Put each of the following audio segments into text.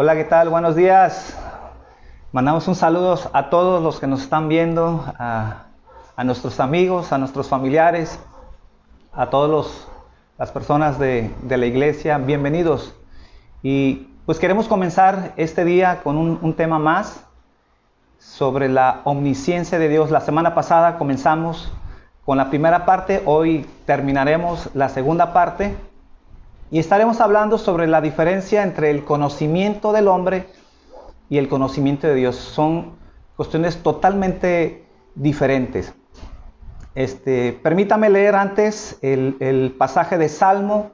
Hola, ¿qué tal? Buenos días. Mandamos un saludo a todos los que nos están viendo, a nuestros amigos, a nuestros familiares, a todas las personas de la iglesia. Bienvenidos. Y pues queremos comenzar este día con un tema más sobre la omnisciencia de Dios. La semana pasada comenzamos con la primera parte, hoy terminaremos la segunda parte. Y estaremos hablando sobre la diferencia entre el conocimiento del hombre y el conocimiento de Dios. Son cuestiones totalmente diferentes. Permítame leer antes el pasaje de Salmo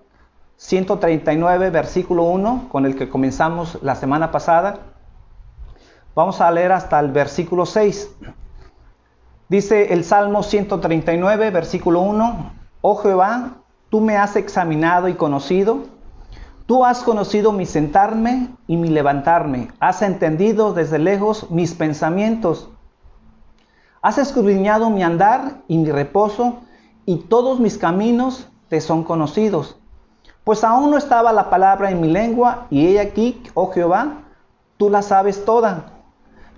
139, versículo 1, con el que comenzamos la semana pasada. Vamos a leer hasta el versículo 6. Dice el Salmo 139, versículo 1, «Oh Jehová, tú me has examinado y conocido, tú has conocido mi sentarme y mi levantarme, has entendido desde lejos mis pensamientos, has escudriñado mi andar y mi reposo, y todos mis caminos te son conocidos. Pues aún no estaba la palabra en mi lengua, y he aquí, oh Jehová, tú la sabes toda.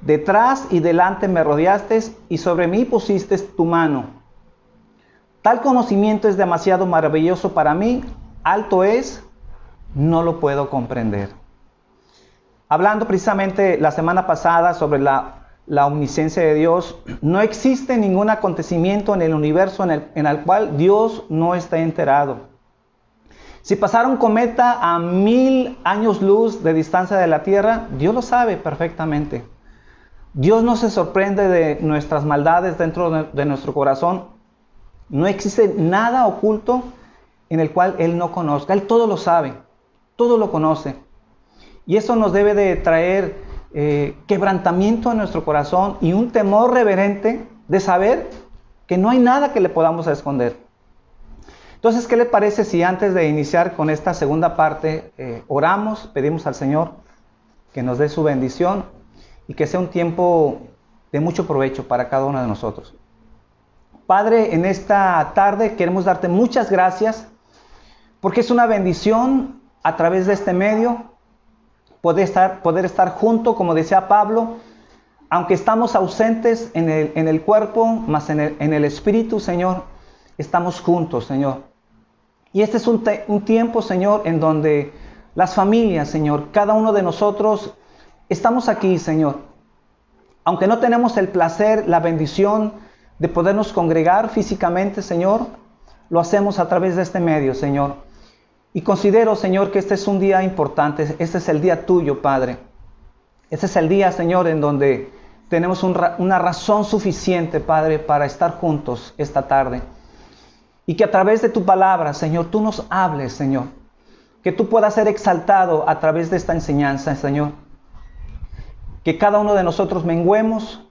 Detrás y delante me rodeaste, y sobre mí pusiste tu mano. Tal conocimiento es demasiado maravilloso para mí, alto es, no lo puedo comprender». Hablando precisamente la semana pasada sobre la omnisciencia de Dios, no existe ningún acontecimiento en el universo en el cual Dios no esté enterado. Si pasara un cometa a 1000 años luz de distancia de la Tierra, Dios lo sabe perfectamente. Dios no se sorprende de nuestras maldades dentro de nuestro corazón. No existe nada oculto en el cual Él no conozca. Él todo lo sabe, todo lo conoce. Y eso nos debe de traer quebrantamiento a nuestro corazón y un temor reverente de saber que no hay nada que le podamos esconder. Entonces, ¿qué le parece si antes de iniciar con esta segunda parte, oramos, pedimos al Señor que nos dé su bendición y que sea un tiempo de mucho provecho para cada uno de nosotros? Padre, en esta tarde queremos darte muchas gracias porque es una bendición a través de este medio poder estar junto, como decía Pablo, aunque estamos ausentes en el cuerpo, mas en el espíritu, Señor, estamos juntos, Señor. Y este es un tiempo, Señor, en donde las familias, Señor, cada uno de nosotros estamos aquí, Señor. Aunque no tenemos el placer, la bendición de podernos congregar físicamente, Señor, lo hacemos a través de este medio, Señor. Y considero, Señor, que este es un día importante. Este es el día tuyo, Padre. Este es el día, Señor, en donde tenemos una razón suficiente, Padre, para estar juntos esta tarde. Y que a través de tu palabra, Señor, tú nos hables, Señor. Que tú puedas ser exaltado a través de esta enseñanza, Señor. Que cada uno de nosotros menguemos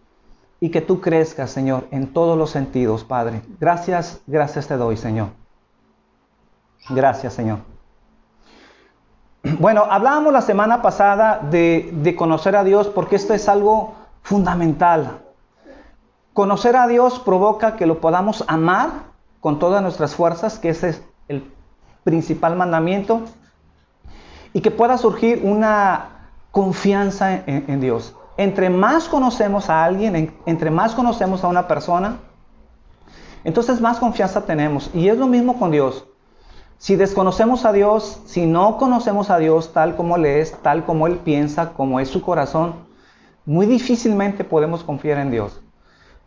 y que tú crezcas, Señor, en todos los sentidos, Padre. Gracias te doy, Señor. Gracias, Señor. Bueno, hablábamos la semana pasada de conocer a Dios porque esto es algo fundamental. Conocer a Dios provoca que lo podamos amar con todas nuestras fuerzas, que ese es el principal mandamiento, y que pueda surgir una confianza en Dios. Entre más conocemos a alguien, entre más conocemos a una persona, entonces más confianza tenemos. Y es lo mismo con Dios. Si desconocemos a Dios, si no conocemos a Dios tal como Él es, tal como Él piensa, como es su corazón, muy difícilmente podemos confiar en Dios.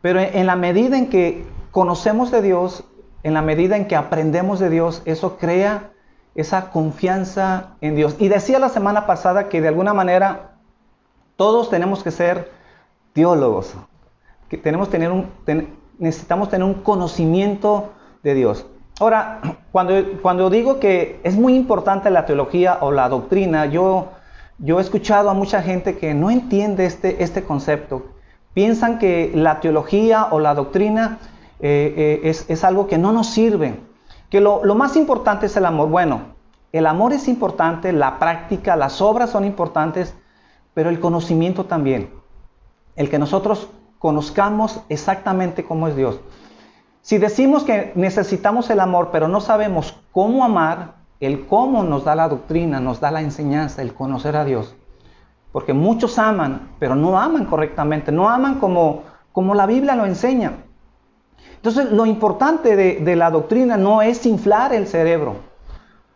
Pero en la medida en que conocemos de Dios, en la medida en que aprendemos de Dios, eso crea esa confianza en Dios. Y decía la semana pasada que de alguna manera todos tenemos que ser teólogos, que necesitamos tener un conocimiento de Dios. Ahora, cuando digo que es muy importante la teología o la doctrina, yo he escuchado a mucha gente que no entiende este concepto. Piensan que la teología o la doctrina es algo que no nos sirve, que lo más importante es el amor. Bueno, el amor es importante, la práctica, las obras son importantes, pero el conocimiento también. El que nosotros conozcamos exactamente cómo es Dios. Si decimos que necesitamos el amor, pero no sabemos cómo amar, el cómo nos da la doctrina, nos da la enseñanza, el conocer a Dios. Porque muchos aman, pero no aman correctamente, no aman como la Biblia lo enseña. Entonces, lo importante de la doctrina no es inflar el cerebro.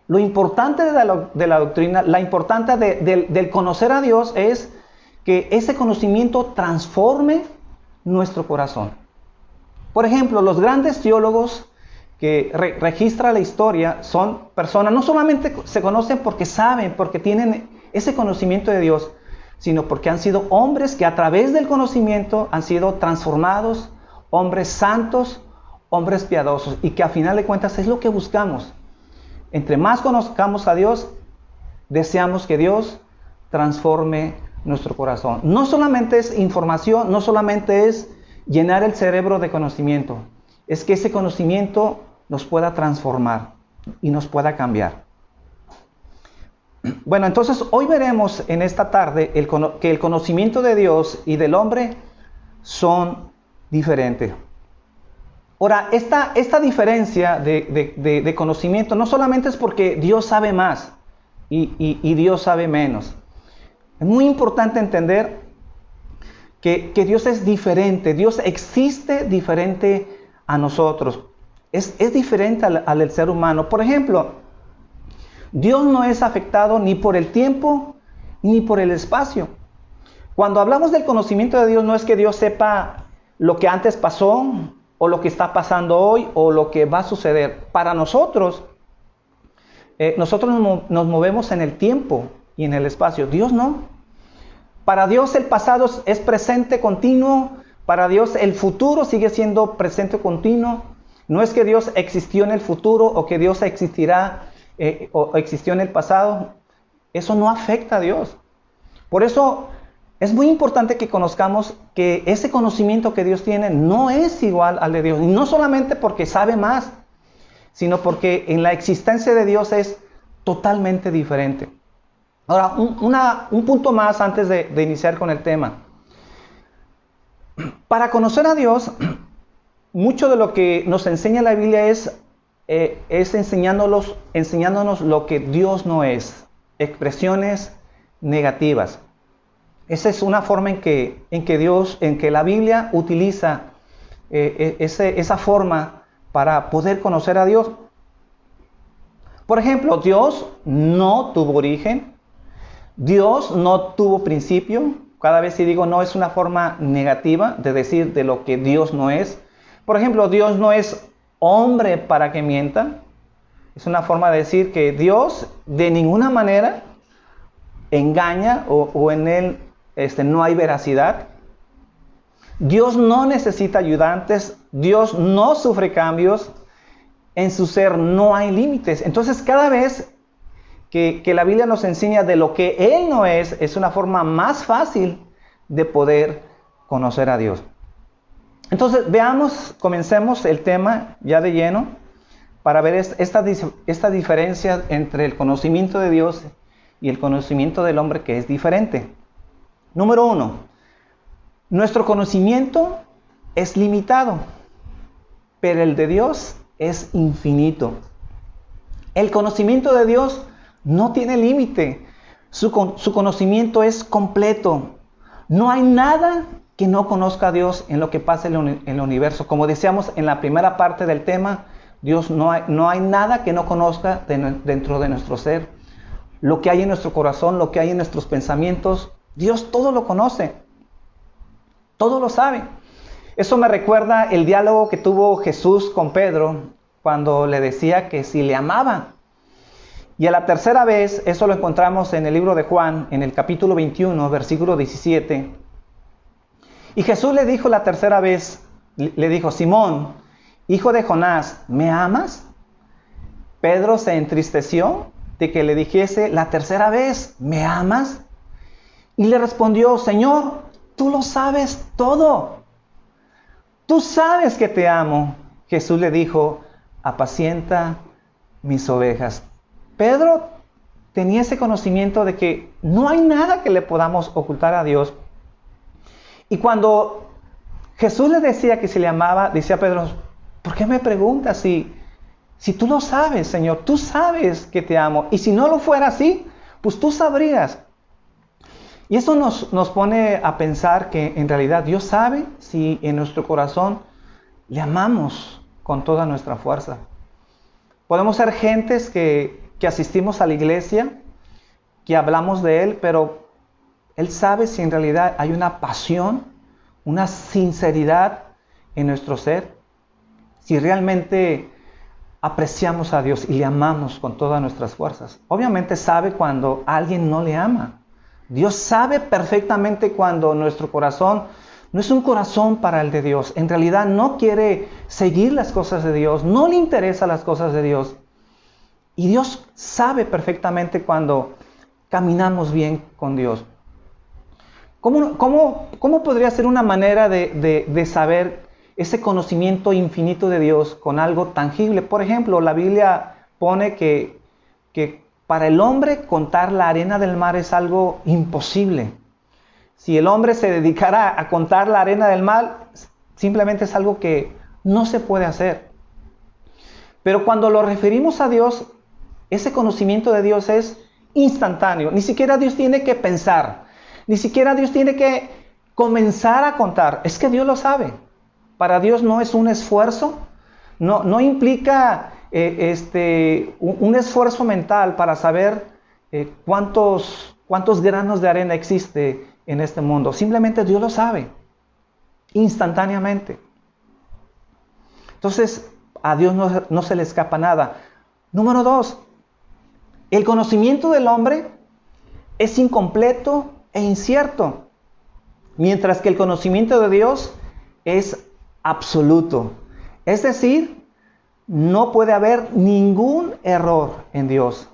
Lo importante de la doctrina, la importancia del conocer a Dios es que ese conocimiento transforme nuestro corazón. Por ejemplo, los grandes teólogos que registran la historia son personas, no solamente se conocen porque saben, porque tienen ese conocimiento de Dios, sino porque han sido hombres que a través del conocimiento han sido transformados, hombres santos, hombres piadosos, y que a final de cuentas es lo que buscamos. Entre más conozcamos a Dios, deseamos que Dios transforme nuestro corazón. No solamente es información, no solamente es llenar el cerebro de conocimiento, es que ese conocimiento nos pueda transformar y nos pueda cambiar. Bueno, entonces hoy veremos en esta tarde que el conocimiento de Dios y del hombre son diferentes. Ahora, esta diferencia de conocimiento no solamente es porque Dios sabe más y Dios sabe menos. Es muy importante entender que Dios es diferente. Dios existe diferente a nosotros. Es diferente al ser humano. Por ejemplo, Dios no es afectado ni por el tiempo ni por el espacio. Cuando hablamos del conocimiento de Dios, no es que Dios sepa lo que antes pasó, o lo que está pasando hoy, o lo que va a suceder. Para nosotros nos movemos en el tiempo y en el espacio. Dios no. Para Dios el pasado es presente continuo. Para Dios el futuro sigue siendo presente continuo. No es que Dios existió en el futuro o que Dios existirá o existió en el pasado. Eso no afecta a Dios. Por eso es muy importante que conozcamos que ese conocimiento que Dios tiene no es igual al de Dios. Y no solamente porque sabe más, sino porque en la existencia de Dios es totalmente diferente. Ahora, un punto más antes de iniciar con el tema. Para conocer a Dios, mucho de lo que nos enseña la Biblia es enseñándonos lo que Dios no es. Expresiones negativas. Esa es una forma en que la Biblia utiliza esa forma para poder conocer a Dios. Por ejemplo, Dios no tuvo origen, Dios no tuvo principio. Cada vez que digo no es una forma negativa de decir de lo que Dios no es. Por ejemplo, Dios no es hombre para que mienta. Es una forma de decir que Dios de ninguna manera engaña o en él no hay veracidad. Dios no necesita ayudantes. Dios no sufre cambios. En su ser no hay límites. Entonces, cada vez que la Biblia nos enseña de lo que Él no es una forma más fácil de poder conocer a Dios. Entonces, comencemos el tema ya de lleno para ver esta diferencia entre el conocimiento de Dios y el conocimiento del hombre, que es diferente. Número 1, nuestro conocimiento es limitado, pero el de Dios es infinito. El conocimiento de Dios no tiene límite. Su conocimiento es completo. No hay nada que no conozca a Dios en lo que pasa en el universo. Como decíamos en la primera parte del tema, Dios no hay nada que no conozca dentro de nuestro ser. Lo que hay en nuestro corazón, lo que hay en nuestros pensamientos, Dios todo lo conoce, todo lo sabe. Eso me recuerda el diálogo que tuvo Jesús con Pedro cuando le decía que si le amaba. Y a la tercera vez, eso lo encontramos en el libro de Juan, en el capítulo 21, versículo 17. Y Jesús le dijo la tercera vez, le dijo: Simón, hijo de Jonás, ¿me amas? Pedro se entristeció de que le dijese la tercera vez: ¿me amas? Y le respondió: Señor, tú lo sabes todo. Tú sabes que te amo. Jesús le dijo: apacienta mis ovejas. Pedro tenía ese conocimiento de que no hay nada que le podamos ocultar a Dios. Y cuando Jesús le decía que si le amaba, decía Pedro: ¿por qué me preguntas si tú lo sabes, Señor? Tú sabes que te amo. Y si no lo fuera así, pues tú sabrías. Y eso nos pone a pensar que en realidad Dios sabe si en nuestro corazón le amamos con toda nuestra fuerza. Podemos ser gentes que asistimos a la iglesia, que hablamos de Él, pero Él sabe si en realidad hay una pasión, una sinceridad en nuestro ser, si realmente apreciamos a Dios y le amamos con todas nuestras fuerzas. Obviamente sabe cuando alguien no le ama. Dios sabe perfectamente cuando nuestro corazón no es un corazón para el de Dios. En realidad no quiere seguir las cosas de Dios, no le interesan las cosas de Dios. Y Dios sabe perfectamente cuando caminamos bien con Dios. ¿Cómo podría ser una manera de saber ese conocimiento infinito de Dios con algo tangible? Por ejemplo, la Biblia pone que para el hombre contar la arena del mar es algo imposible. Si el hombre se dedicara a contar la arena del mar, simplemente es algo que no se puede hacer. Pero cuando lo referimos a Dios, ese conocimiento de Dios es instantáneo. Ni siquiera Dios tiene que pensar. Ni siquiera Dios tiene que comenzar a contar. Es que Dios lo sabe. Para Dios no es un esfuerzo. No implica un esfuerzo mental para saber cuántos granos de arena existe en este mundo. Simplemente Dios lo sabe. Instantáneamente. Entonces, a Dios no se le escapa nada. Número 2. El conocimiento del hombre es incompleto e incierto, mientras que el conocimiento de Dios es absoluto. Es decir, no puede haber ningún error en Dios.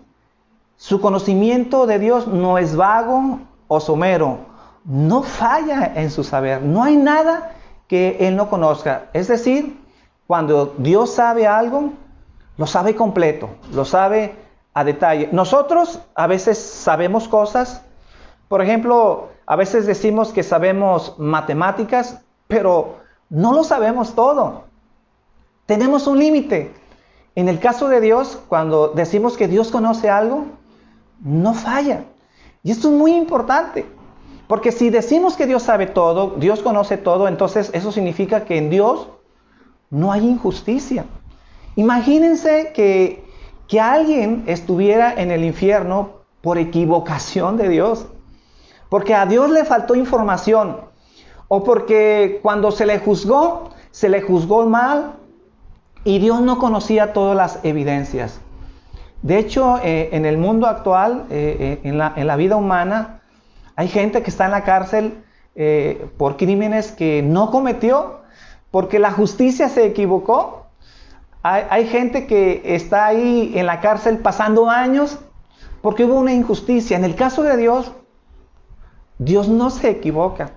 Su conocimiento de Dios no es vago o somero. No falla en su saber. No hay nada que Él no conozca. Es decir, cuando Dios sabe algo, lo sabe completo, lo sabe a detalle. Nosotros a veces sabemos cosas. Por ejemplo, a veces decimos que sabemos matemáticas, pero no lo sabemos todo. Tenemos un límite. En el caso de Dios, cuando decimos que Dios conoce algo, no falla. Y esto es muy importante. Porque si decimos que Dios sabe todo, Dios conoce todo, entonces eso significa que en Dios no hay injusticia. Imagínense que alguien estuviera en el infierno por equivocación de Dios. Porque a Dios le faltó información. O porque cuando se le juzgó mal y Dios no conocía todas las evidencias. De hecho, en el mundo actual, en la vida humana, hay gente que está en la cárcel por crímenes que no cometió, porque la justicia se equivocó. Hay gente que está ahí en la cárcel pasando años porque hubo una injusticia. En el caso de Dios, Dios no se equivoca.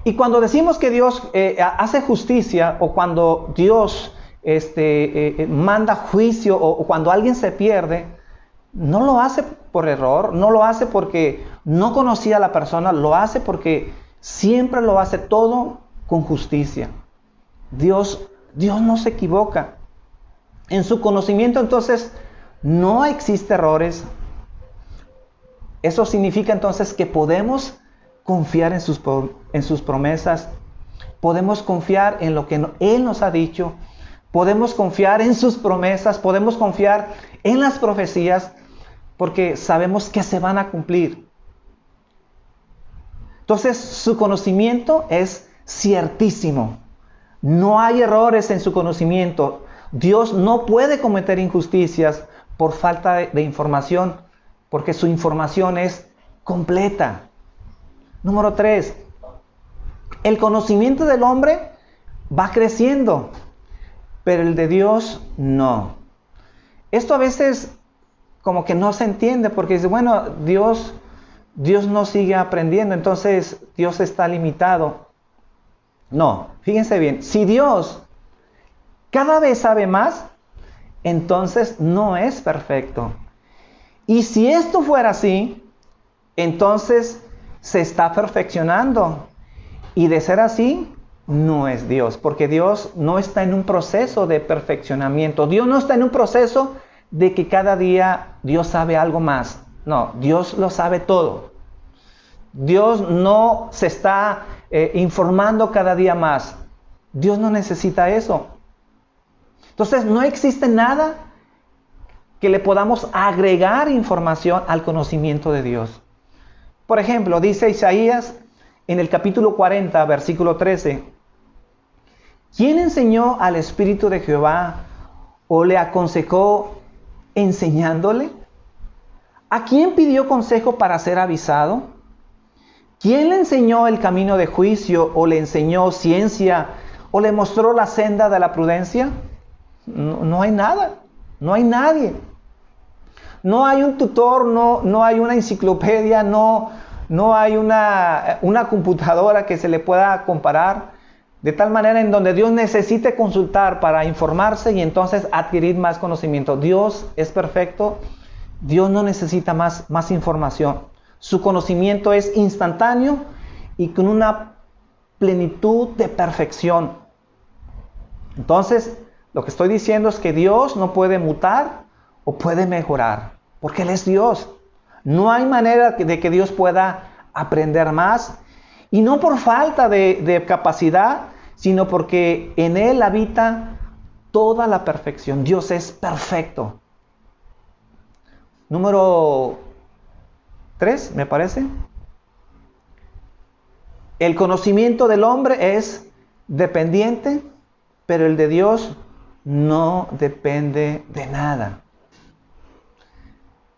Y cuando decimos que Dios hace justicia, o cuando Dios manda juicio, o cuando alguien se pierde, no lo hace por error, no lo hace porque no conocía a la persona, lo hace porque siempre lo hace todo con justicia. Dios no se equivoca. En su conocimiento, entonces, no existe errores. Eso significa entonces que podemos confiar en sus promesas, podemos confiar en lo que Él nos ha dicho, podemos confiar en sus promesas, podemos confiar en las profecías, porque sabemos que se van a cumplir. Entonces, su conocimiento es ciertísimo. No hay errores en su conocimiento. Dios no puede cometer injusticias por falta de información, porque su información es completa. Número 3. El conocimiento del hombre va creciendo, pero el de Dios no. Esto a veces como que no se entiende, porque dice, bueno, Dios no sigue aprendiendo, entonces Dios está limitado. No, fíjense bien, si Dios cada vez sabe más, entonces no es perfecto. Y si esto fuera así, entonces se está perfeccionando. Y de ser así, no es Dios, porque Dios no está en un proceso de perfeccionamiento. Dios no está en un proceso de que cada día Dios sabe algo más. No, Dios lo sabe todo. Dios no se está informando cada día más. Dios no necesita eso. Entonces no existe nada que le podamos agregar información al conocimiento de Dios. Por ejemplo, dice Isaías en el capítulo 40, versículo 13. ¿Quién enseñó al Espíritu de Jehová o le aconsejó enseñándole? ¿A quién pidió consejo para ser avisado? ¿Quién le enseñó el camino de juicio o le enseñó ciencia o le mostró la senda de la prudencia? No hay nada, no hay nadie. No hay un tutor, no hay una enciclopedia, no hay una computadora que se le pueda comparar. De tal manera en donde Dios necesite consultar para informarse y entonces adquirir más conocimiento. Dios es perfecto. Dios no necesita más información. Su conocimiento es instantáneo y con una plenitud de perfección. Entonces, lo que estoy diciendo es que Dios no puede mutar o puede mejorar, porque Él es Dios. No hay manera de que Dios pueda aprender más, y no por falta de capacidad, sino porque en Él habita toda la perfección. Dios es perfecto. Número 3, me parece. El conocimiento del hombre es dependiente, pero el de Dios no depende de nada.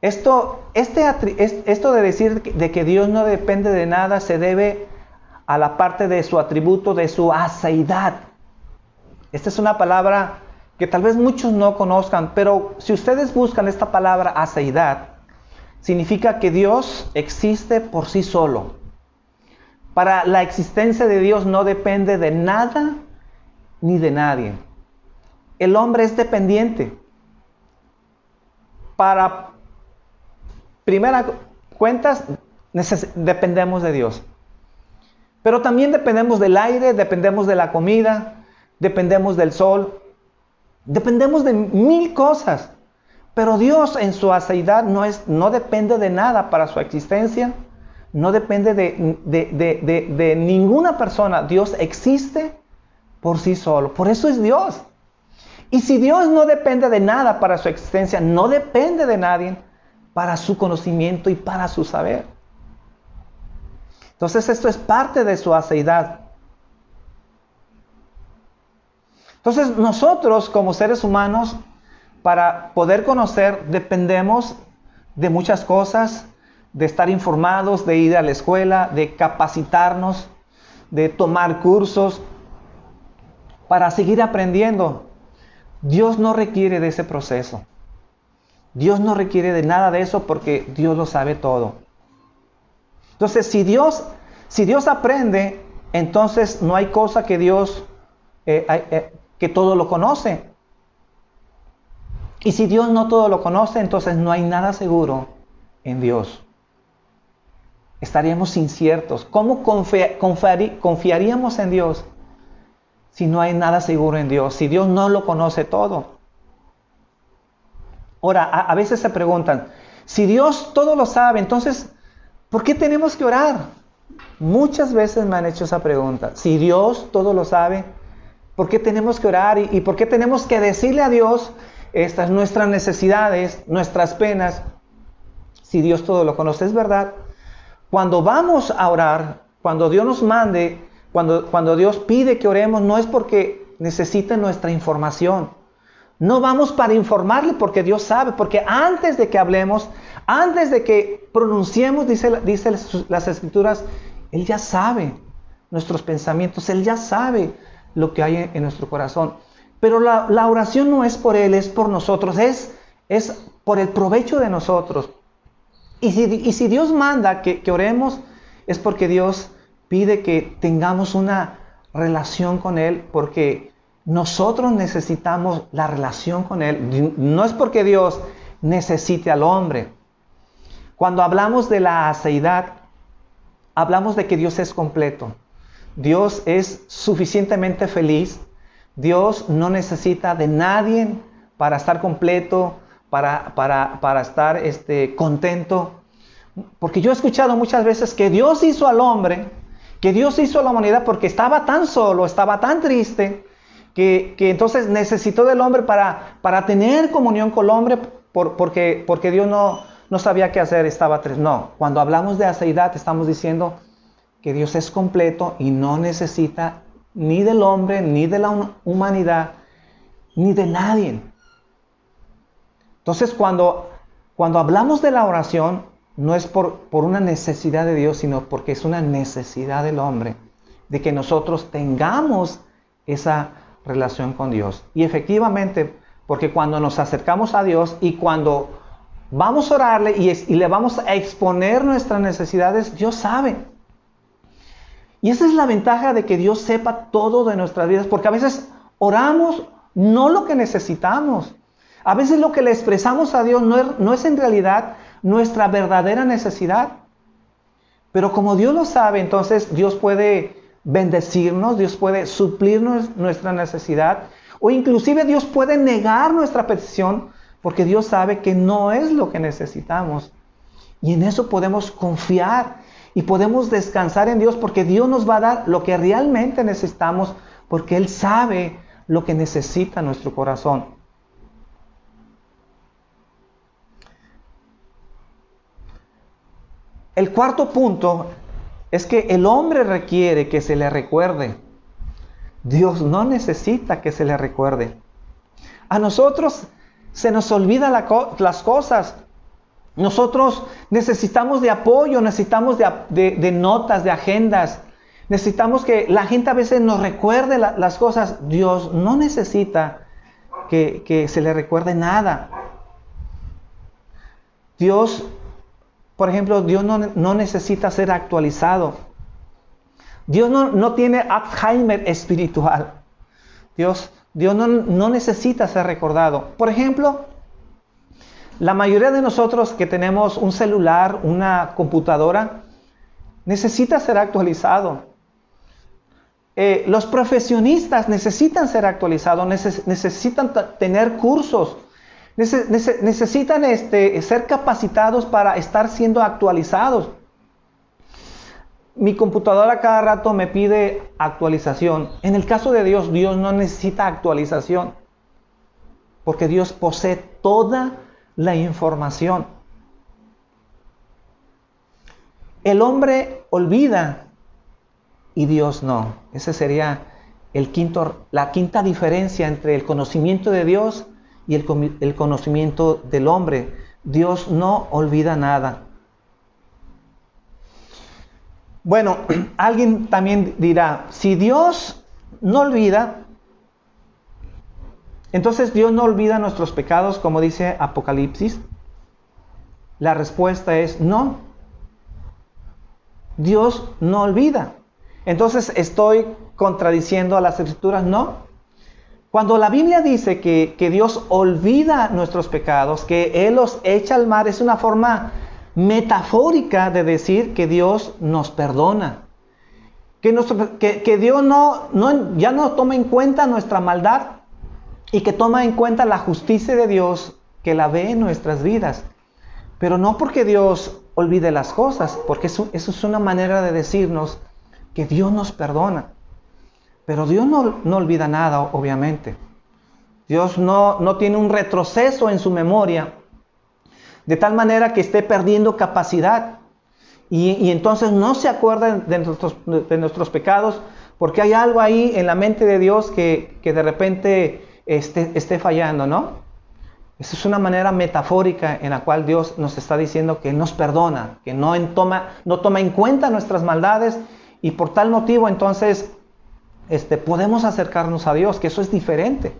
Esto de decir de que Dios no depende de nada se debe a la parte de su atributo, de su aseidad. Esta es una palabra que tal vez muchos no conozcan, pero si ustedes buscan esta palabra aseidad, significa que Dios existe por sí solo. Para la existencia de Dios no depende de nada ni de nadie. El hombre es dependiente. Para primera cuentas, dependemos de Dios. Pero también dependemos del aire, dependemos de la comida, dependemos del sol, dependemos de mil cosas. Pero Dios en su aseidad no depende de nada para su existencia, no depende de ninguna persona. Dios existe por sí solo, por eso es Dios. Y si Dios no depende de nada para su existencia, no depende de nadie para su conocimiento y para su saber. Entonces esto es parte de su aseidad. Entonces nosotros como seres humanos, para poder conocer, dependemos de muchas cosas, de estar informados, de ir a la escuela, de capacitarnos, de tomar cursos, para seguir aprendiendo. Dios no requiere de ese proceso. Dios no requiere de nada de eso porque Dios lo sabe todo. Entonces, si Dios aprende, entonces no hay cosa que Dios, que todo lo conoce. Y si Dios no todo lo conoce, entonces no hay nada seguro en Dios. Estaríamos inciertos. ¿Cómo confiaríamos en Dios si no hay nada seguro en Dios? Si Dios no lo conoce todo. Ahora, a veces se preguntan, si Dios todo lo sabe, entonces, ¿por qué tenemos que orar? Muchas veces me han hecho esa pregunta. Si Dios todo lo sabe, ¿por qué tenemos que orar? ¿Y por qué tenemos que decirle a Dios estas nuestras necesidades, nuestras penas? Si Dios todo lo conoce, es verdad. Cuando vamos a orar, cuando Dios nos mande, cuando Dios pide que oremos, no es porque necesite nuestra información. No vamos para informarle porque Dios sabe, porque antes de que hablemos, antes de que pronunciemos, dice las Escrituras, Él ya sabe nuestros pensamientos, Él ya sabe lo que hay en nuestro corazón. Pero la oración no es por Él, es por nosotros, es por el provecho de nosotros. Y si Dios manda que oremos, es porque Dios pide que tengamos una relación con Él, porque nosotros necesitamos la relación con Él. No es porque Dios necesite al hombre. Cuando hablamos de la aseidad, hablamos de que Dios es completo. Dios es suficientemente feliz. Dios no necesita de nadie para estar completo, para estar contento. Porque yo he escuchado muchas veces que Dios hizo al hombre, que Dios hizo a la humanidad porque estaba tan solo, estaba tan triste, que entonces necesitó del hombre para tener comunión con el hombre, porque Dios no sabía qué hacer, estaba triste. No, cuando hablamos de aceidad estamos diciendo que Dios es completo y no necesita ni del hombre, ni de la humanidad, ni de nadie. Entonces cuando hablamos de la oración, no es por una necesidad de Dios, sino porque es una necesidad del hombre, de que nosotros tengamos esa relación con Dios. Y efectivamente, porque cuando nos acercamos a Dios y cuando vamos a orarle y le vamos a exponer nuestras necesidades, Dios sabe. Y esa es la ventaja de que Dios sepa todo de nuestras vidas, porque a veces oramos no lo que necesitamos. A veces lo que le expresamos a Dios no es en realidad nuestra verdadera necesidad. Pero como Dios lo sabe, entonces Dios puede bendecirnos, Dios puede suplir nuestra necesidad, o inclusive Dios puede negar nuestra petición, porque Dios sabe que no es lo que necesitamos. Y en eso podemos confiar y podemos descansar en Dios, porque Dios nos va a dar lo que realmente necesitamos, porque Él sabe lo que necesita nuestro corazón. El cuarto punto es que el hombre requiere que se le recuerde. Dios no necesita que se le recuerde. A nosotros se nos olvidan las cosas. Nosotros necesitamos de apoyo, necesitamos de notas, de agendas. Necesitamos que la gente a veces nos recuerde las cosas. Dios no necesita que se le recuerde nada. Dios, por ejemplo, Dios no necesita ser actualizado. Dios no tiene Alzheimer espiritual. Dios no necesita ser recordado. Por ejemplo, la mayoría de nosotros que tenemos un celular, una computadora, necesita ser actualizado. Los profesionistas necesitan ser actualizados, necesitan tener cursos, necesitan ser capacitados para estar siendo actualizados. Mi computadora cada rato me pide actualización. En el caso de Dios, Dios no necesita actualización, porque Dios posee toda la información. El hombre olvida y Dios no. Esa sería la quinta diferencia entre el conocimiento de Dios y el conocimiento del hombre. Dios no olvida nada. Bueno, alguien también dirá, si Dios no olvida, entonces Dios no olvida nuestros pecados, como dice Apocalipsis. La respuesta es no. Dios no olvida. Entonces estoy contradiciendo a las Escrituras, no. Cuando la Biblia dice que Dios olvida nuestros pecados, que Él los echa al mar, es una forma metafórica de decir que Dios nos perdona. Que Dios ya no toma en cuenta nuestra maldad y que toma en cuenta la justicia de Dios, que la ve en nuestras vidas. Pero no porque Dios olvide las cosas, porque eso es una manera de decirnos que Dios nos perdona. Pero Dios no olvida nada, obviamente. Dios no tiene un retroceso en su memoria, de tal manera que esté perdiendo capacidad. Y entonces no se acuerda de nuestros pecados, porque hay algo ahí en la mente de Dios que de repente esté fallando, ¿no? Esa es una manera metafórica en la cual Dios nos está diciendo que Él nos perdona, que no toma en cuenta nuestras maldades, y por tal motivo entonces podemos acercarnos a Dios, que eso es diferente.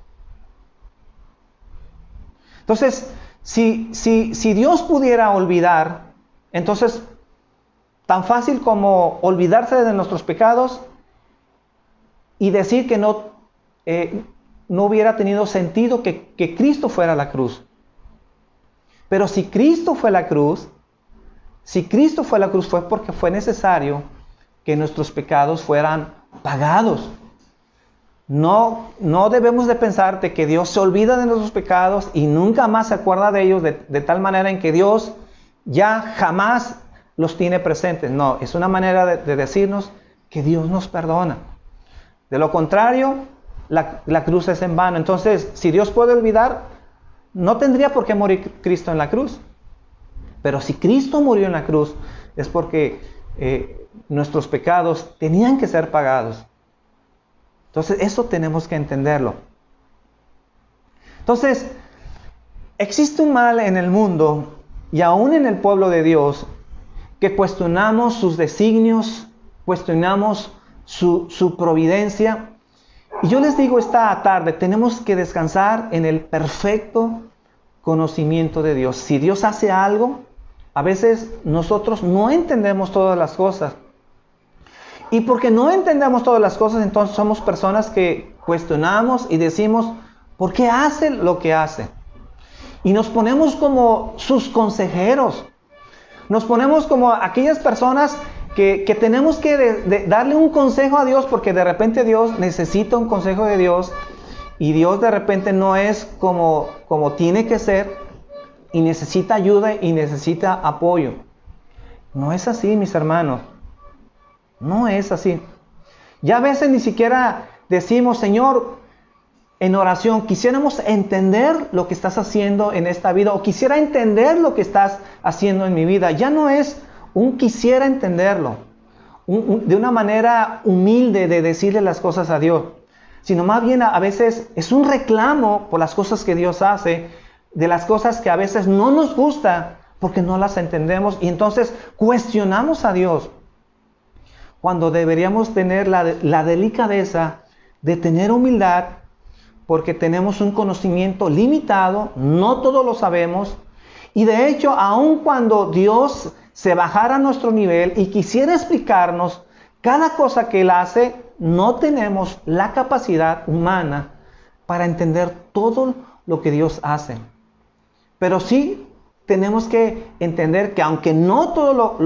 Entonces, si Dios pudiera olvidar, entonces tan fácil como olvidarse de nuestros pecados y decir que no hubiera tenido sentido que Cristo fuera a la cruz. Pero si Cristo fue a la cruz fue porque fue necesario que nuestros pecados fueran pagados. No debemos de pensar de que Dios se olvida de nuestros pecados y nunca más se acuerda de ellos, de tal manera en que Dios ya jamás los tiene presentes. No, es una manera de decirnos que Dios nos perdona. De lo contrario, la cruz es en vano. Entonces, si Dios puede olvidar, no tendría por qué morir Cristo en la cruz. Pero si Cristo murió en la cruz, es porque nuestros pecados tenían que ser pagados. Entonces, eso tenemos que entenderlo. Entonces, existe un mal en el mundo y aún en el pueblo de Dios que cuestionamos sus designios, cuestionamos su providencia. Y yo les digo esta tarde, tenemos que descansar en el perfecto conocimiento de Dios. Si Dios hace algo, a veces nosotros no entendemos todas las cosas. Y porque no entendemos todas las cosas, entonces somos personas que cuestionamos y decimos, ¿por qué hace lo que hace? Y nos ponemos como sus consejeros. Nos ponemos como aquellas personas que tenemos que darle un consejo a Dios, porque de repente Dios necesita un consejo de Dios y Dios de repente no es como tiene que ser y necesita ayuda y necesita apoyo. No es así, mis hermanos. No es así. Ya a veces ni siquiera decimos, Señor, en oración, quisiéramos entender lo que estás haciendo en esta vida, o quisiera entender lo que estás haciendo en mi vida. Ya no es un quisiera entenderlo, de una manera humilde de decirle las cosas a Dios, sino más bien a veces es un reclamo por las cosas que Dios hace, de las cosas que a veces no nos gusta porque no las entendemos, y entonces cuestionamos a Dios, cuando deberíamos tener la delicadeza de tener humildad, porque tenemos un conocimiento limitado, no todo lo sabemos, y de hecho, aun cuando Dios se bajara a nuestro nivel y quisiera explicarnos cada cosa que Él hace, no tenemos la capacidad humana para entender todo lo que Dios hace. Pero sí tenemos que entender que aunque no todo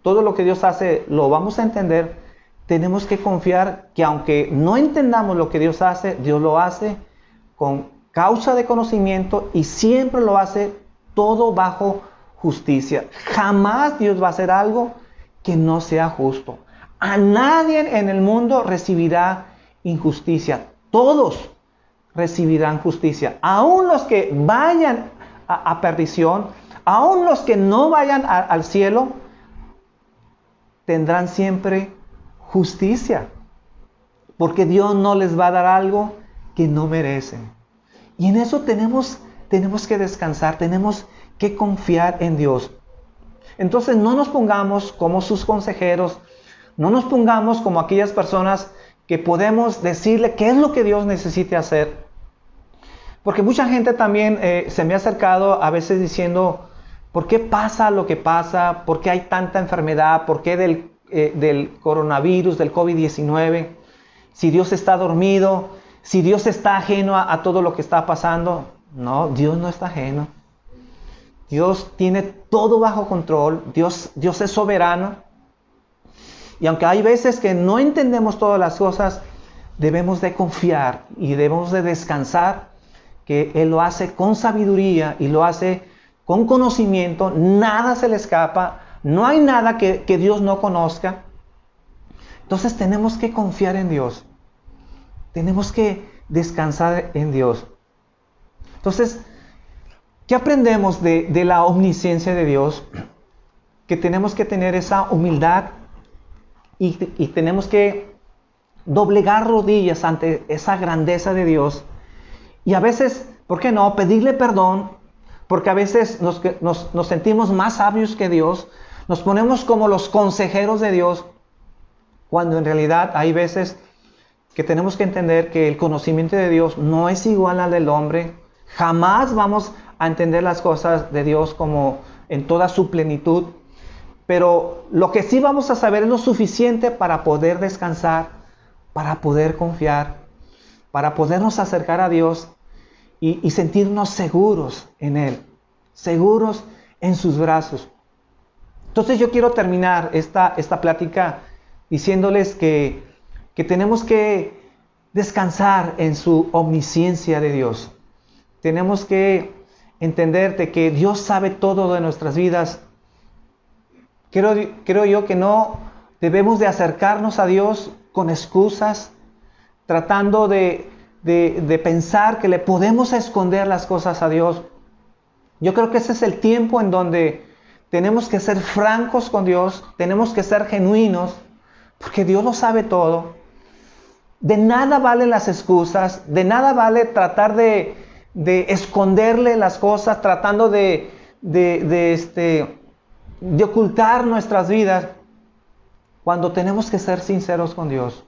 todo lo que Dios hace lo vamos a entender, tenemos que confiar que aunque no entendamos lo que Dios hace, Dios lo hace con causa de conocimiento y siempre lo hace todo bajo justicia. Jamás Dios va a hacer algo que no sea justo. A nadie en el mundo recibirá injusticia. Todos recibirán justicia. Aún los que vayan a perdición, aún los que no vayan al cielo, tendrán siempre justicia. Porque Dios no les va a dar algo que no merecen. Y en eso tenemos que descansar, tenemos que confiar en Dios. Entonces no nos pongamos como sus consejeros, no nos pongamos como aquellas personas que podemos decirle qué es lo que Dios necesite hacer. Porque mucha gente también se me ha acercado a veces diciendo, ¿por qué pasa lo que pasa? ¿Por qué hay tanta enfermedad? ¿Por qué del coronavirus, del COVID-19? Si Dios está dormido, si Dios está ajeno a todo lo que está pasando. No, Dios no está ajeno. Dios tiene todo bajo control. Dios es soberano. Y aunque hay veces que no entendemos todas las cosas, debemos de confiar y debemos de descansar que Él lo hace con sabiduría y lo hace con conocimiento. Nada se le escapa. No hay nada que Dios no conozca. Entonces tenemos que confiar en Dios. Tenemos que descansar en Dios. Entonces, ¿qué aprendemos de la omnisciencia de Dios? Que tenemos que tener esa humildad y tenemos que doblegar rodillas ante esa grandeza de Dios. Y a veces, ¿por qué no? Pedirle perdón, porque a veces nos sentimos más sabios que Dios. Nos ponemos como los consejeros de Dios, cuando en realidad hay veces que tenemos que entender que el conocimiento de Dios no es igual al del hombre. Jamás vamos a entender las cosas de Dios como en toda su plenitud. Pero lo que sí vamos a saber es lo suficiente para poder descansar, para poder confiar, para podernos acercar a Dios y sentirnos seguros en Él, seguros en sus brazos. Entonces yo quiero terminar esta plática diciéndoles que tenemos que descansar en su omnisciencia de Dios. Tenemos que entender de que Dios sabe todo de nuestras vidas Creo yo que no debemos de acercarnos a Dios con excusas, tratando de pensar que le podemos esconder las cosas a Dios. Yo creo que ese es el tiempo en donde tenemos que ser francos con Dios, tenemos que ser genuinos, porque Dios lo sabe todo. De nada valen las excusas, de nada vale tratar de esconderle las cosas, tratando de ocultar nuestras vidas, cuando tenemos que ser sinceros con Dios.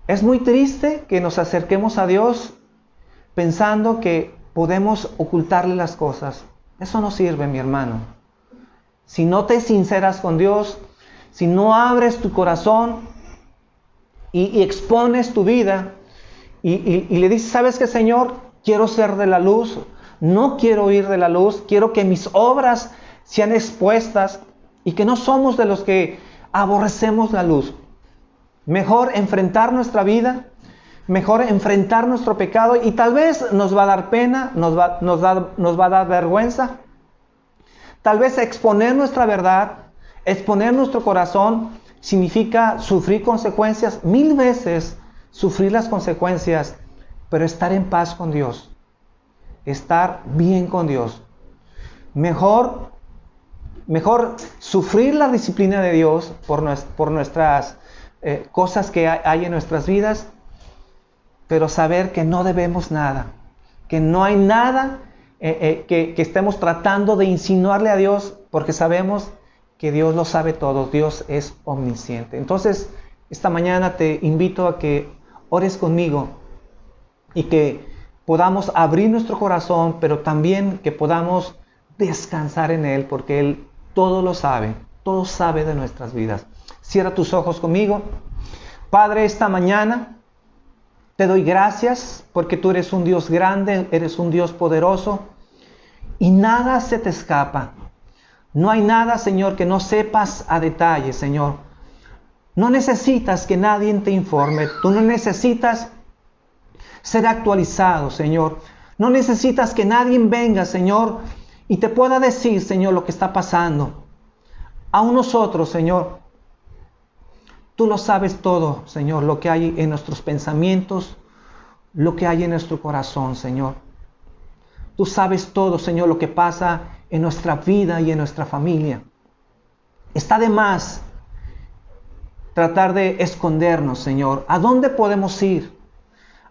Es muy triste que nos acerquemos a Dios pensando que podemos ocultarle las cosas. Eso no sirve, mi hermano. Si no te sinceras con Dios, si no abres tu corazón y expones tu vida y le dices, ¿sabes qué, Señor? Quiero ser de la luz, no quiero ir de la luz, quiero que mis obras sean expuestas y que no somos de los que aborrecemos la luz. Mejor enfrentar nuestra vida, mejor enfrentar nuestro pecado, y tal vez nos va a dar pena, nos va a dar vergüenza. Tal vez exponer nuestra verdad, exponer nuestro corazón, significa sufrir consecuencias, 1000 veces sufrir las consecuencias, pero estar en paz con Dios, estar bien con Dios. Mejor sufrir la disciplina de Dios por nuestras cosas que hay en nuestras vidas, pero saber que no debemos nada, que no hay nada que estemos tratando de insinuarle a Dios, porque sabemos que Dios lo sabe todo, Dios es omnisciente. Entonces, esta mañana te invito a que ores conmigo y que podamos abrir nuestro corazón, pero también que podamos descansar en Él, porque Él todo lo sabe, todo sabe de nuestras vidas. Cierra tus ojos conmigo. Padre, esta mañana te doy gracias porque tú eres un Dios grande, eres un Dios poderoso y nada se te escapa. No hay nada, Señor, que no sepas a detalle, Señor. No necesitas que nadie te informe. Tú no necesitas ser actualizado, Señor. No necesitas que nadie venga, Señor, y te pueda decir, Señor, lo que está pasando. Aún nosotros, Señor, tú lo sabes todo, Señor, lo que hay en nuestros pensamientos, lo que hay en nuestro corazón, Señor. Tú sabes todo, Señor, lo que pasa en nuestra vida y en nuestra familia. Está de más tratar de escondernos, Señor. ¿A dónde podemos ir?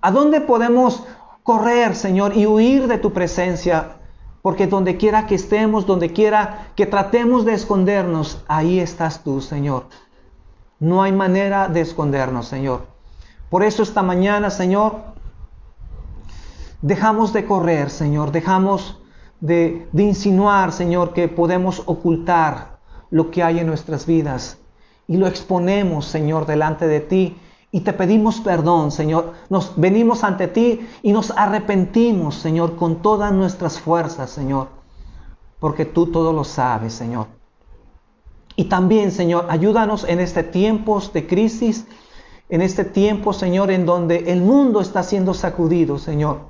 ¿A dónde podemos correr, Señor, y huir de tu presencia? Porque donde quiera que estemos, donde quiera que tratemos de escondernos, ahí estás tú, Señor. No hay manera de escondernos, Señor. Por eso esta mañana, Señor, dejamos de correr, Señor. Dejamos de insinuar, Señor, que podemos ocultar lo que hay en nuestras vidas. Y lo exponemos, Señor, delante de ti. Y te pedimos perdón, Señor. Nos venimos ante ti y nos arrepentimos, Señor, con todas nuestras fuerzas, Señor. Porque tú todo lo sabes, Señor. Y también, Señor, ayúdanos en este tiempo de crisis, en este tiempo, Señor, en donde el mundo está siendo sacudido, Señor.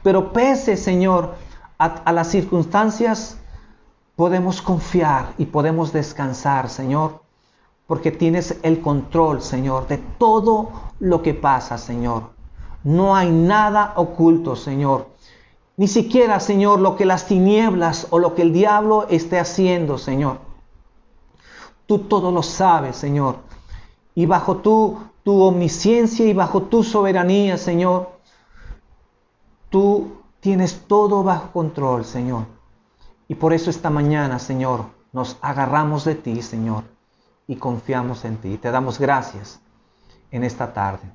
Pero pese, Señor, a las circunstancias, podemos confiar y podemos descansar, Señor, porque tienes el control, Señor, de todo lo que pasa, Señor. No hay nada oculto, Señor. Ni siquiera, Señor, lo que las tinieblas o lo que el diablo esté haciendo, Señor. Tú todo lo sabes, Señor. Y bajo tu omnisciencia y bajo tu soberanía, Señor, tú tienes todo bajo control, Señor. Y por eso esta mañana, Señor, nos agarramos de ti, Señor, y confiamos en ti. Te damos gracias en esta tarde.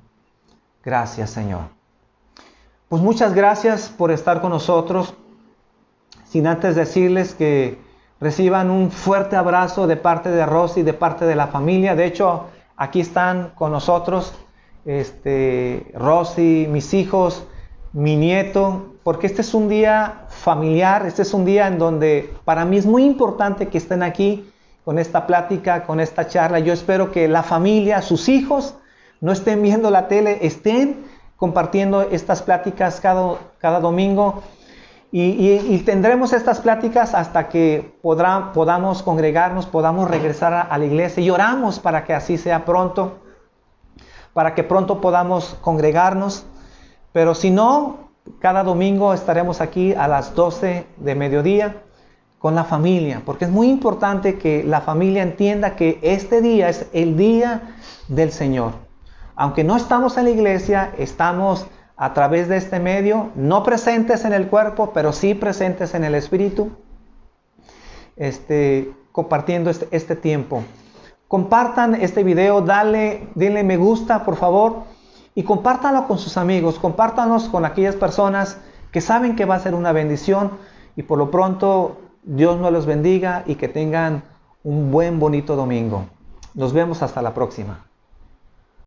Gracias, Señor. Pues muchas gracias por estar con nosotros. Sin antes decirles que reciban un fuerte abrazo de parte de Rosy, de parte de la familia. De hecho, aquí están con nosotros Rosy, mis hijos, mi nieto, porque este es un día familiar, este es un día en donde para mí es muy importante que estén aquí con esta plática, con esta charla. Yo espero que la familia, sus hijos, no estén viendo la tele, estén compartiendo estas pláticas cada domingo. Y tendremos estas pláticas hasta que podamos congregarnos, podamos regresar a la iglesia. Y oramos para que así sea pronto, para que pronto podamos congregarnos. Pero si no, cada domingo estaremos aquí a las 12 de mediodía con la familia. Porque es muy importante que la familia entienda que este día es el día del Señor. Aunque no estamos en la iglesia, estamos a través de este medio, no presentes en el cuerpo, pero sí presentes en el espíritu, compartiendo este tiempo. Compartan este video, denle me gusta, por favor, y compártanlo con sus amigos, compártanos con aquellas personas que saben que va a ser una bendición, y por lo pronto, Dios nos los bendiga y que tengan un bonito domingo. Nos vemos hasta la próxima.